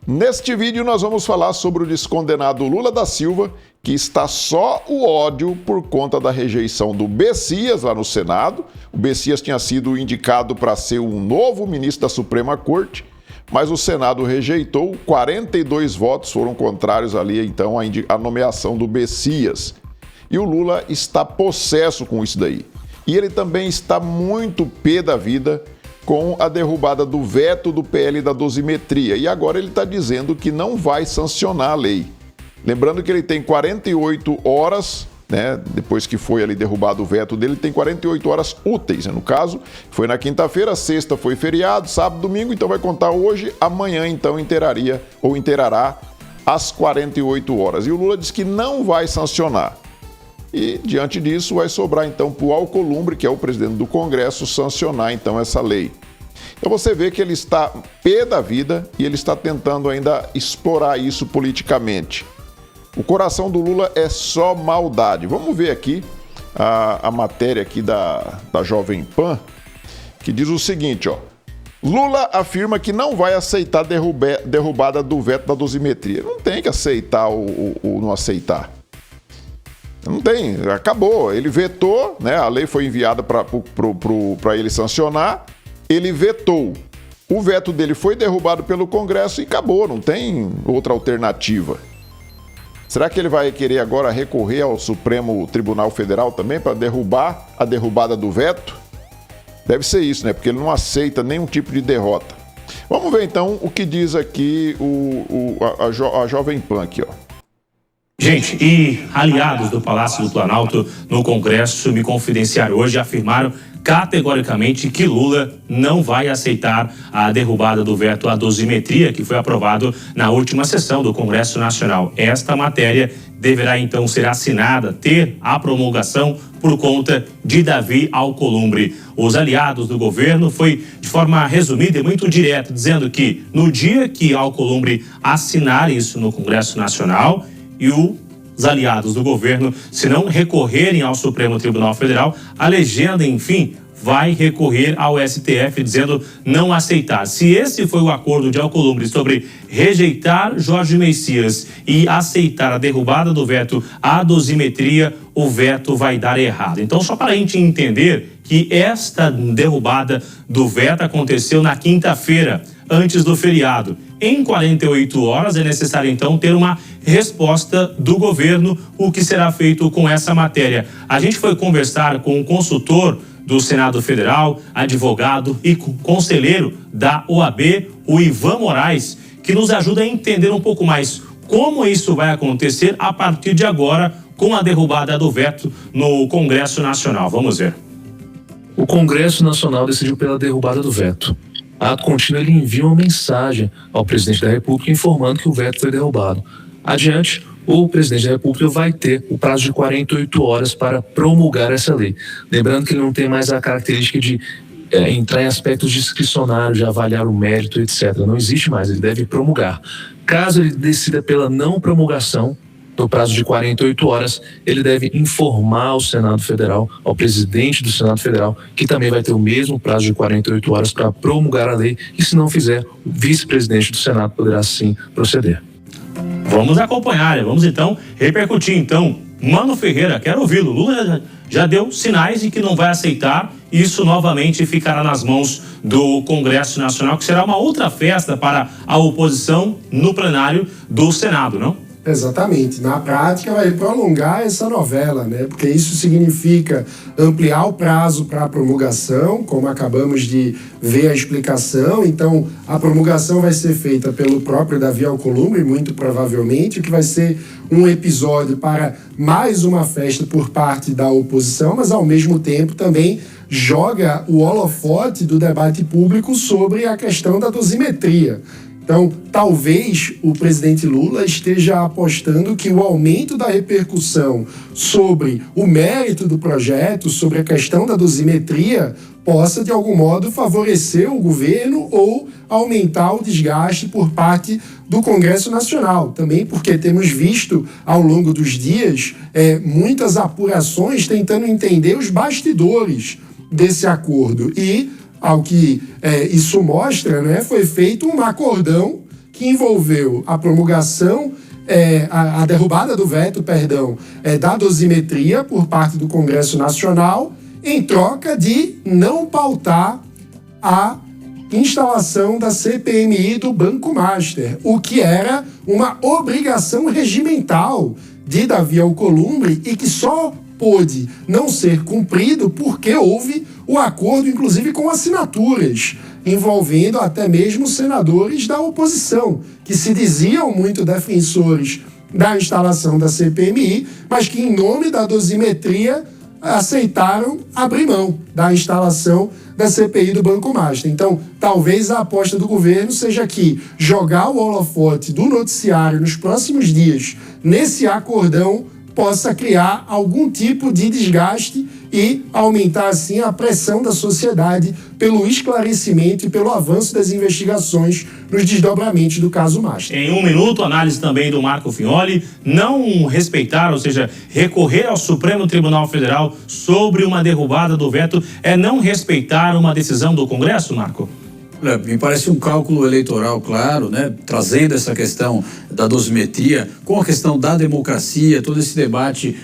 Neste vídeo nós vamos falar sobre o descondenado Lula da Silva, que está só o ódio por conta da rejeição do Bessias lá no Senado. O Bessias tinha sido indicado para ser um novo ministro da Suprema Corte, mas o Senado rejeitou, 42 votos foram contrários ali, então, à nomeação do Bessias. E o Lula está possesso com isso daí. E ele também está muito pé da vida com a derrubada do veto do PL da dosimetria. E agora ele está dizendo que não vai sancionar a lei. Lembrando que ele tem 48 horas, né, depois que foi ali derrubado o veto dele, tem 48 horas úteis, né? No caso, foi na quinta-feira, sexta foi feriado, sábado, domingo, então vai contar hoje, amanhã então inteirará as 48 horas. E o Lula diz que não vai sancionar. E, diante disso, vai sobrar, então, para o Alcolumbre, que é o presidente do Congresso, sancionar, então, essa lei. Então, você vê que ele está pé da vida e ele está tentando ainda explorar isso politicamente. O coração do Lula é só maldade. Vamos ver aqui a matéria aqui da Jovem Pan, que diz o seguinte, ó. Lula afirma que não vai aceitar derrubada do veto da dosimetria. Não tem que aceitar ou não aceitar. Não tem, acabou. Ele vetou, né? A lei foi enviada para ele sancionar, ele vetou. O veto dele foi derrubado pelo Congresso e acabou, não tem outra alternativa. Será que ele vai querer agora recorrer ao Supremo Tribunal Federal também para derrubar a derrubada do veto? Deve ser isso, né? Porque ele não aceita nenhum tipo de derrota. Vamos ver então o que diz aqui a Jovem Pan aqui, ó. Gente, e aliados do Palácio do Planalto no Congresso me confidenciaram hoje, afirmaram categoricamente que Lula não vai aceitar a derrubada do veto à dosimetria que foi aprovado na última sessão do Congresso Nacional. Esta matéria deverá então ser assinada, ter a promulgação por conta de Davi Alcolumbre. Os aliados do governo foi de forma resumida e muito direta, dizendo que no dia que Alcolumbre assinar isso no Congresso Nacional, e os aliados do governo, se não recorrerem ao Supremo Tribunal Federal, a legenda, enfim, vai recorrer ao STF dizendo não aceitar. Se esse foi o acordo de Alcolumbre sobre rejeitar Jorge Messias e aceitar a derrubada do veto à dosimetria, o veto vai dar errado. Então, só para a gente entender que esta derrubada do veto aconteceu na quinta-feira, antes do feriado. Em 48 horas é necessário, então, ter uma resposta do governo, o que será feito com essa matéria. A gente foi conversar com um consultor do Senado Federal, advogado e conselheiro da OAB, o Ivan Moraes, que nos ajuda a entender um pouco mais como isso vai acontecer a partir de agora com a derrubada do veto no Congresso Nacional. Vamos ver. O Congresso Nacional decidiu pela derrubada do veto. A ato contínuo ele envia uma mensagem ao presidente da República informando que o veto foi derrubado. Adiante, o presidente da República vai ter o prazo de 48 horas para promulgar essa lei. Lembrando que ele não tem mais a característica de entrar em aspectos discricionários, de avaliar o mérito, etc. Não existe mais, ele deve promulgar. Caso ele decida pela não promulgação, no prazo de 48 horas, ele deve informar ao Senado Federal, ao presidente do Senado Federal, que também vai ter o mesmo prazo de 48 horas para promulgar a lei, e se não fizer, o vice-presidente do Senado poderá sim proceder. Vamos acompanhar, vamos então repercutir. Então, Mano Ferreira, quero ouvi-lo. Lula já deu sinais de que não vai aceitar, e isso novamente ficará nas mãos do Congresso Nacional, que será uma outra festa para a oposição no plenário do Senado, não? Exatamente. Na prática, vai prolongar essa novela, né? Porque isso significa ampliar o prazo para a promulgação, como acabamos de ver a explicação. Então, a promulgação vai ser feita pelo próprio Davi Alcolumbre, muito provavelmente, o que vai ser um episódio para mais uma festa por parte da oposição, mas, ao mesmo tempo, também joga o holofote do debate público sobre a questão da dosimetria. Então, talvez o presidente Lula esteja apostando que o aumento da repercussão sobre o mérito do projeto, sobre a questão da dosimetria, possa, de algum modo, favorecer o governo ou aumentar o desgaste por parte do Congresso Nacional. Também porque temos visto, ao longo dos dias, muitas apurações tentando entender os bastidores desse acordo. E, ao que isso mostra, né, foi feito um acordão que envolveu a promulgação, a derrubada do veto, da dosimetria por parte do Congresso Nacional, em troca de não pautar a instalação da CPMI do Banco Master, o que era uma obrigação regimental de Davi Alcolumbre e que só pôde não ser cumprido porque houve o acordo, inclusive com assinaturas, envolvendo até mesmo senadores da oposição, que se diziam muito defensores da instalação da CPMI, mas que, em nome da dosimetria, aceitaram abrir mão da instalação da CPI do Banco Master. Então, talvez a aposta do governo seja que jogar o holofote do noticiário nos próximos dias nesse acordão possa criar algum tipo de desgaste e aumentar, assim, a pressão da sociedade pelo esclarecimento e pelo avanço das investigações nos desdobramentos do caso Master. Em 1 minuto, análise também do Marco Fignoli. Não respeitar, ou seja, recorrer ao Supremo Tribunal Federal sobre uma derrubada do veto é não respeitar uma decisão do Congresso, Marco? Me parece um cálculo eleitoral claro, né? Trazendo essa questão da dosimetria com a questão da democracia, todo esse debate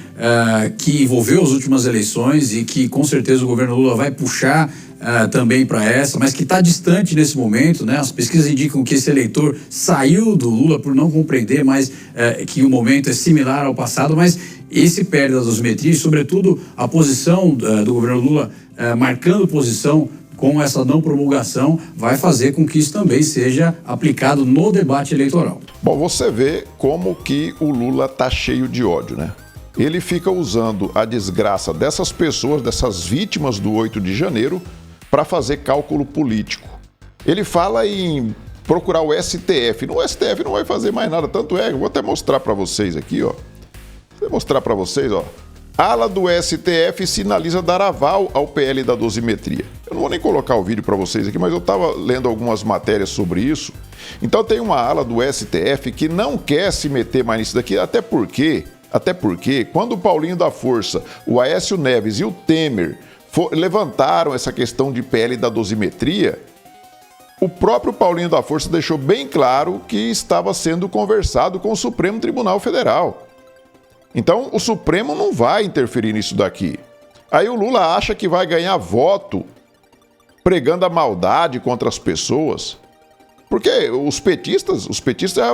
que envolveu as últimas eleições e que com certeza o governo Lula vai puxar também para essa, mas que está distante nesse momento, né? As pesquisas indicam que esse eleitor saiu do Lula por não compreender mais que o momento é similar ao passado, mas esse perde da dosimetria e, sobretudo, a posição do governo Lula marcando posição com essa não promulgação, vai fazer com que isso também seja aplicado no debate eleitoral. Bom, você vê como que o Lula tá cheio de ódio, né? Ele fica usando a desgraça dessas pessoas, dessas vítimas do 8 de janeiro, para fazer cálculo político. Ele fala em procurar o STF. No STF não vai fazer mais nada, tanto é, eu vou até mostrar para vocês aqui, ó. Vou mostrar para vocês, ó. Ala do STF sinaliza dar aval ao PL da dosimetria. Eu não vou nem colocar o vídeo para vocês aqui, mas eu estava lendo algumas matérias sobre isso. Então tem uma ala do STF que não quer se meter mais nisso daqui, até porque quando o Paulinho da Força, o Aécio Neves e o Temer levantaram essa questão de PL da dosimetria, o próprio Paulinho da Força deixou bem claro que estava sendo conversado com o Supremo Tribunal Federal. Então, o Supremo não vai interferir nisso daqui. Aí o Lula acha que vai ganhar voto pregando a maldade contra as pessoas. Porque os petistas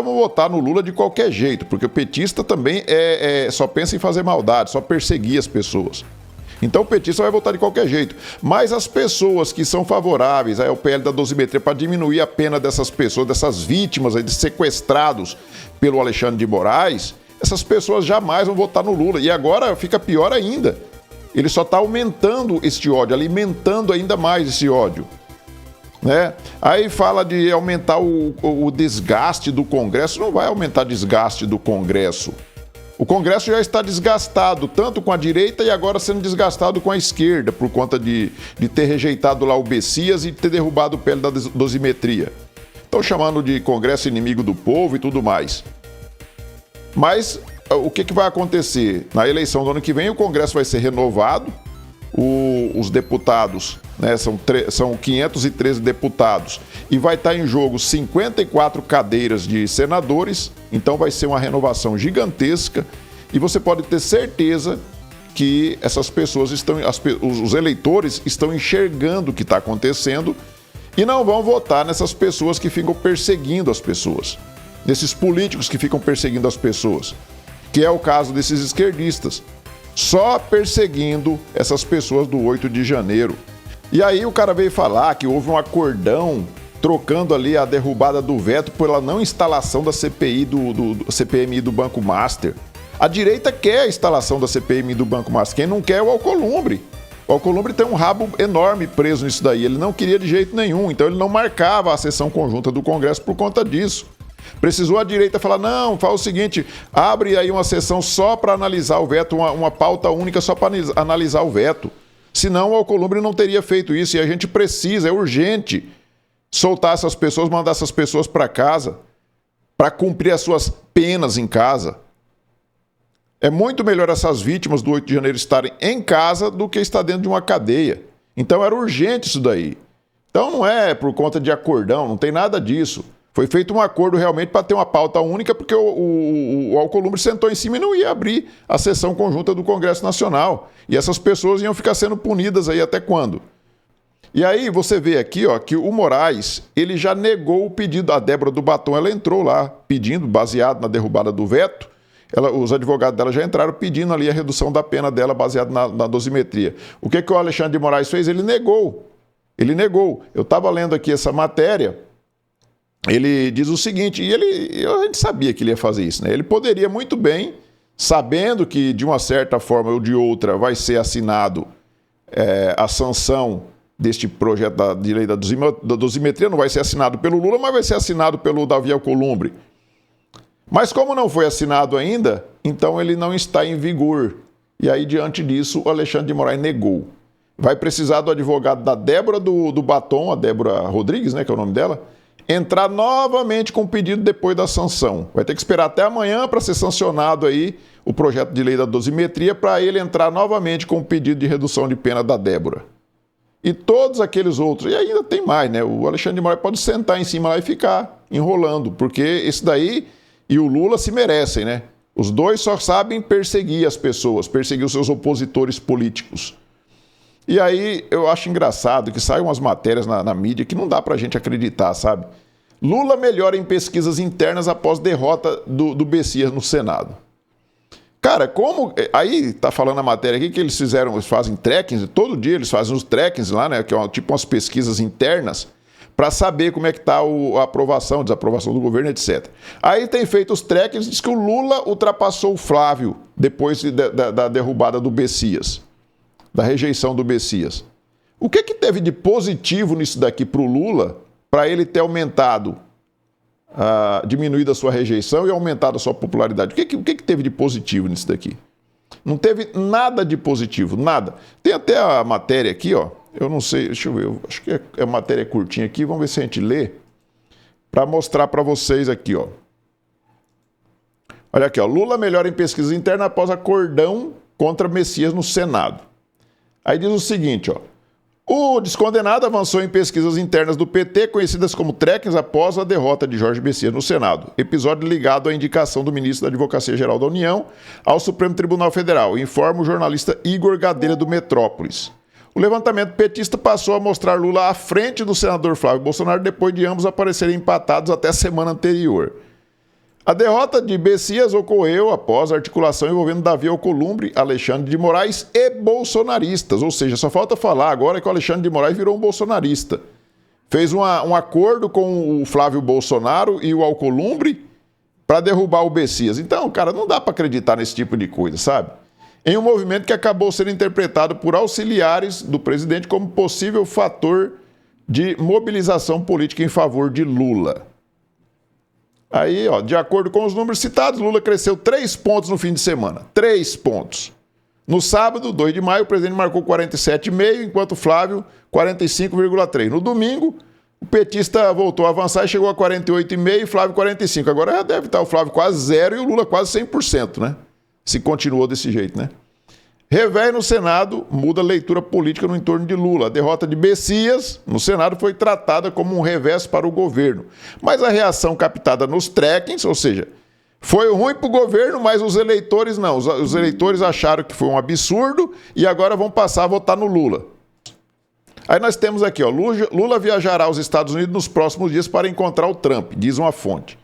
vão votar no Lula de qualquer jeito, porque o petista também só pensa em fazer maldade, só perseguir as pessoas. Então o petista vai votar de qualquer jeito. Mas as pessoas que são favoráveis ao PL da dosimetria para diminuir a pena dessas pessoas, dessas vítimas aí, de sequestrados pelo Alexandre de Moraes, essas pessoas jamais vão votar no Lula. E agora fica pior ainda. Ele só está aumentando este ódio, alimentando ainda mais esse ódio, né? Aí fala de aumentar o desgaste do Congresso. Não vai aumentar desgaste do Congresso. O Congresso já está desgastado, tanto com a direita e agora sendo desgastado com a esquerda, por conta de ter rejeitado lá o Bessias e ter derrubado o PL da dosimetria. Estão chamando de Congresso inimigo do povo e tudo mais. Mas o que vai acontecer? Na eleição do ano que vem, o Congresso vai ser renovado, os deputados, né, são 513 deputados, e vai estar em jogo 54 cadeiras de senadores, então vai ser uma renovação gigantesca, e você pode ter certeza que essas pessoas os eleitores estão enxergando o que está acontecendo e não vão votar nessas pessoas que ficam perseguindo as pessoas. Desses políticos que ficam perseguindo as pessoas, que é o caso desses esquerdistas, só perseguindo essas pessoas do 8 de janeiro. E aí o cara veio falar que houve um acordão trocando ali a derrubada do veto pela não instalação da CPI CPMI do Banco Master. A direita quer a instalação da CPMI do Banco Master, quem não quer é o Alcolumbre. O Alcolumbre tem um rabo enorme preso nisso daí, ele não queria de jeito nenhum, então ele não marcava a sessão conjunta do Congresso por conta disso. Precisou a direita falar, não, fala o seguinte, abre aí uma sessão só para analisar o veto, uma pauta única só para analisar o veto. Senão o Alcolumbre não teria feito isso e a gente precisa, é urgente, soltar essas pessoas, mandar essas pessoas para casa, para cumprir as suas penas em casa. É muito melhor essas vítimas do 8 de janeiro estarem em casa do que estar dentro de uma cadeia. Então era urgente isso daí. Então não é por conta de acordão, não tem nada disso. Foi feito um acordo realmente para ter uma pauta única, porque o Alcolumbre sentou em cima e não ia abrir a sessão conjunta do Congresso Nacional. E essas pessoas iam ficar sendo punidas aí até quando? E aí você vê aqui, ó, que o Moraes, ele já negou o pedido. A Débora do Batom, ela entrou lá pedindo, baseado na derrubada do veto. Os advogados dela já entraram pedindo ali a redução da pena dela baseado na dosimetria. O que o Alexandre de Moraes fez? Ele negou. Ele negou. Eu estava lendo aqui essa matéria. Ele diz o seguinte, e a gente sabia que ele ia fazer isso, né? Ele poderia muito bem, sabendo que de uma certa forma ou de outra vai ser assinado a sanção deste projeto de lei da dosimetria, não vai ser assinado pelo Lula, mas vai ser assinado pelo Davi Alcolumbre. Mas como não foi assinado ainda, então ele não está em vigor. E aí, diante disso, o Alexandre de Moraes negou. Vai precisar do advogado da Débora do Batom, a Débora Rodrigues, né, que é o nome dela, entrar novamente com o pedido depois da sanção. Vai ter que esperar até amanhã para ser sancionado aí o projeto de lei da dosimetria para ele entrar novamente com o pedido de redução de pena da Débora. E todos aqueles outros, e ainda tem mais, né? O Alexandre de Moraes pode sentar em cima lá e ficar enrolando, porque esse daí e o Lula se merecem, né? Os dois só sabem perseguir as pessoas, perseguir os seus opositores políticos. E aí eu acho engraçado que saem umas matérias na mídia que não dá pra gente acreditar, sabe? Lula melhora em pesquisas internas após derrota do Bessias no Senado. Cara, como... Aí tá falando a matéria aqui que eles fazem trackings, todo dia eles fazem os trackings lá, né? Que é tipo umas pesquisas internas para saber como é que tá a aprovação, desaprovação do governo, etc. Aí tem feito os trackings, diz que o Lula ultrapassou o Flávio depois da derrubada do Bessias, da rejeição do Bessias. O que teve de positivo nisso daqui pro Lula para ele ter aumentado, diminuído a sua rejeição e aumentado a sua popularidade? O que teve de positivo nisso daqui? Não teve nada de positivo, nada. Tem até a matéria aqui, ó. Eu não sei, deixa eu ver, eu acho que é matéria curtinha aqui, vamos ver se a gente lê, para mostrar para vocês aqui, ó. Olha aqui, ó. Lula melhora em pesquisa interna após acordão contra Messias no Senado. Aí diz o seguinte, ó. O descondenado avançou em pesquisas internas do PT, conhecidas como trackings, após a derrota de Jorge Messias no Senado. Episódio ligado à indicação do ministro da Advocacia-Geral da União ao Supremo Tribunal Federal, informa o jornalista Igor Gadelha do Metrópolis. O levantamento petista passou a mostrar Lula à frente do senador Flávio Bolsonaro depois de ambos aparecerem empatados até a semana anterior. A derrota de Bessias ocorreu após a articulação envolvendo Davi Alcolumbre, Alexandre de Moraes e bolsonaristas. Ou seja, só falta falar agora que o Alexandre de Moraes virou um bolsonarista. Fez um acordo com o Flávio Bolsonaro e o Alcolumbre para derrubar o Bessias. Então, cara, não dá para acreditar nesse tipo de coisa, sabe? Em um movimento que acabou sendo interpretado por auxiliares do presidente como possível fator de mobilização política em favor de Lula. Aí, ó, de acordo com os números citados, Lula cresceu 3 pontos no fim de semana. 3 pontos. No sábado, 2 de maio, o presidente marcou 47,5, enquanto Flávio, 45,3. No domingo, o petista voltou a avançar e chegou a 48,5 e Flávio 45. Agora já deve estar o Flávio quase 0 e o Lula quase 100%, né? Se continuou desse jeito, né? Revés no Senado muda a leitura política no entorno de Lula. A derrota de Bessias no Senado foi tratada como um revés para o governo. Mas a reação captada nos trackings, ou seja, foi ruim para o governo, mas os eleitores não. Os eleitores acharam que foi um absurdo e agora vão passar a votar no Lula. Aí nós temos aqui, ó, Lula viajará aos Estados Unidos nos próximos dias para encontrar o Trump, diz uma fonte.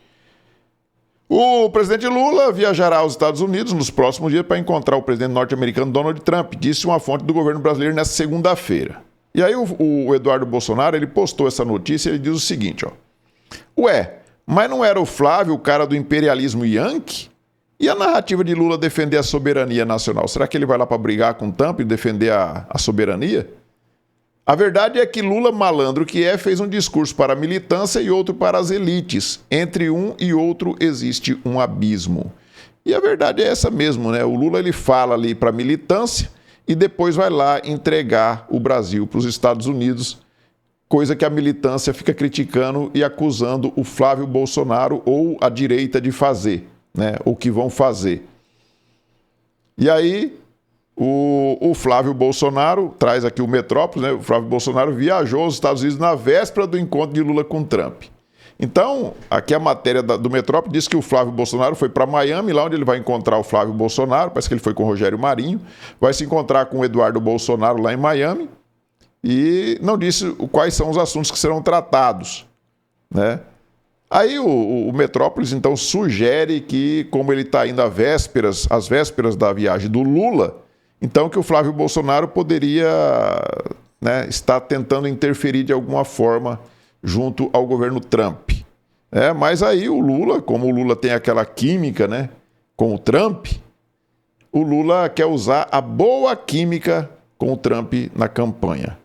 O presidente Lula viajará aos Estados Unidos nos próximos dias para encontrar o presidente norte-americano Donald Trump, disse uma fonte do governo brasileiro nesta segunda-feira. E aí o Eduardo Bolsonaro, ele postou essa notícia e ele diz o seguinte, ó. Ué, mas não era o Flávio o cara do imperialismo yankee? E a narrativa de Lula defender a soberania nacional? Será que ele vai lá para brigar com o Trump e defender a soberania? A verdade é que Lula, malandro que é, fez um discurso para a militância e outro para as elites. Entre um e outro existe um abismo. E a verdade é essa mesmo, né? O Lula, ele fala ali para a militância e depois vai lá entregar o Brasil para os Estados Unidos, coisa que a militância fica criticando e acusando o Flávio Bolsonaro ou a direita de fazer, né? O que vão fazer. E aí... O Flávio Bolsonaro, traz aqui o Metrópolis, né? O Flávio Bolsonaro viajou aos Estados Unidos na véspera do encontro de Lula com Trump. Então, aqui a matéria do Metrópole diz que o Flávio Bolsonaro foi para Miami, lá onde ele vai encontrar o Flávio Bolsonaro, parece que ele foi com o Rogério Marinho, vai se encontrar com o Eduardo Bolsonaro lá em Miami, e não disse quais são os assuntos que serão tratados, né? Aí o Metrópolis, então, sugere que, como ele está indo às vésperas da viagem do Lula, então que o Flávio Bolsonaro poderia, né, estar tentando interferir de alguma forma junto ao governo Trump. Mas aí o Lula, como o Lula tem aquela química, né, com o Trump, o Lula quer usar a boa química com o Trump na campanha.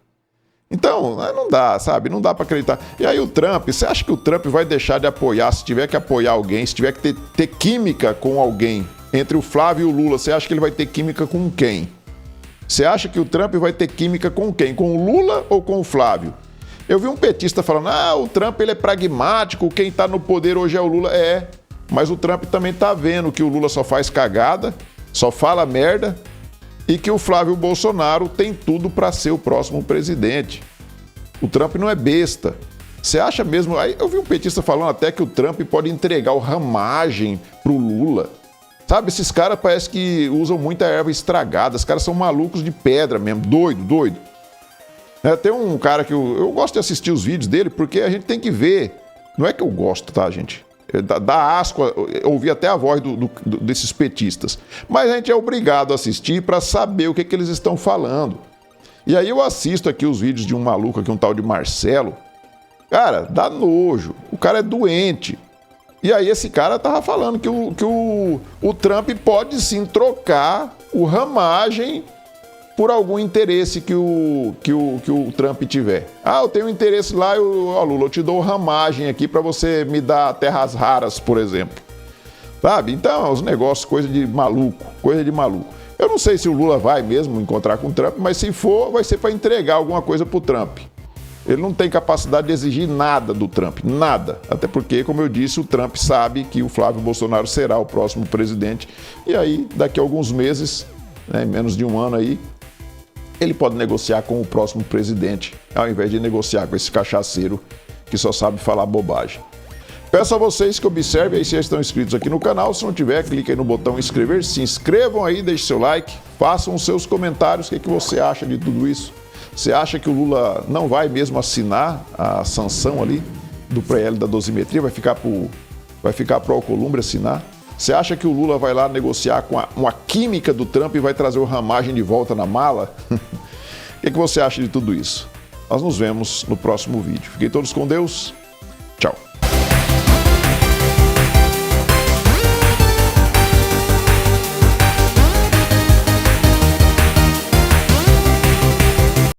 Então, não dá, sabe? Não dá para acreditar. E aí o Trump, você acha que o Trump vai deixar de apoiar, se tiver que apoiar alguém, se tiver que ter química com alguém, entre o Flávio e o Lula, você acha que ele vai ter química com quem? Você acha que o Trump vai ter química com quem? Com o Lula ou com o Flávio? Eu vi um petista falando, o Trump ele é pragmático, quem está no poder hoje é o Lula. Mas o Trump também está vendo que o Lula só faz cagada, só fala merda, e que o Flávio Bolsonaro tem tudo para ser o próximo presidente. O Trump não é besta. Você acha mesmo... Aí eu vi um petista falando até que o Trump pode entregar o Ramagem pro Lula. Sabe, esses caras parece que usam muita erva estragada. Os caras são malucos de pedra mesmo, doido. Tem um cara que eu gosto de assistir os vídeos dele porque a gente tem que ver. Não é que eu gosto, tá, gente? Dá asco ouvir até a voz desses petistas. Mas a gente é obrigado a assistir para saber o que eles estão falando. E aí eu assisto aqui os vídeos de um maluco aqui, um tal de Marcelo. Cara, dá nojo. O cara é doente. E aí esse cara tava falando que o Trump pode sim trocar o Ramagem por algum interesse que o Trump tiver. Eu tenho um interesse lá, Lula, eu te dou Ramagem aqui para você me dar terras raras, por exemplo. Sabe? Então, os negócios, coisa de maluco. Eu não sei se o Lula vai mesmo encontrar com o Trump, mas se for, vai ser para entregar alguma coisa pro Trump. Ele não tem capacidade de exigir nada do Trump, nada. Até porque, como eu disse, o Trump sabe que o Flávio Bolsonaro será o próximo presidente. E aí, daqui a alguns meses, em menos de um ano aí, ele pode negociar com o próximo presidente, ao invés de negociar com esse cachaceiro que só sabe falar bobagem. Peço a vocês que observem aí se já estão inscritos aqui no canal. Se não tiver, clique aí no botão inscrever, se inscrevam aí, deixe seu like, façam os seus comentários, o que você acha de tudo isso. Você acha que o Lula não vai mesmo assinar a sanção ali do PL da dosimetria, vai ficar pro Alcolumbre assinar? Você acha que o Lula vai lá negociar com uma química do Trump e vai trazer o Ramagem de volta na mala? O que você acha de tudo isso? Nós nos vemos no próximo vídeo. Fiquem todos com Deus.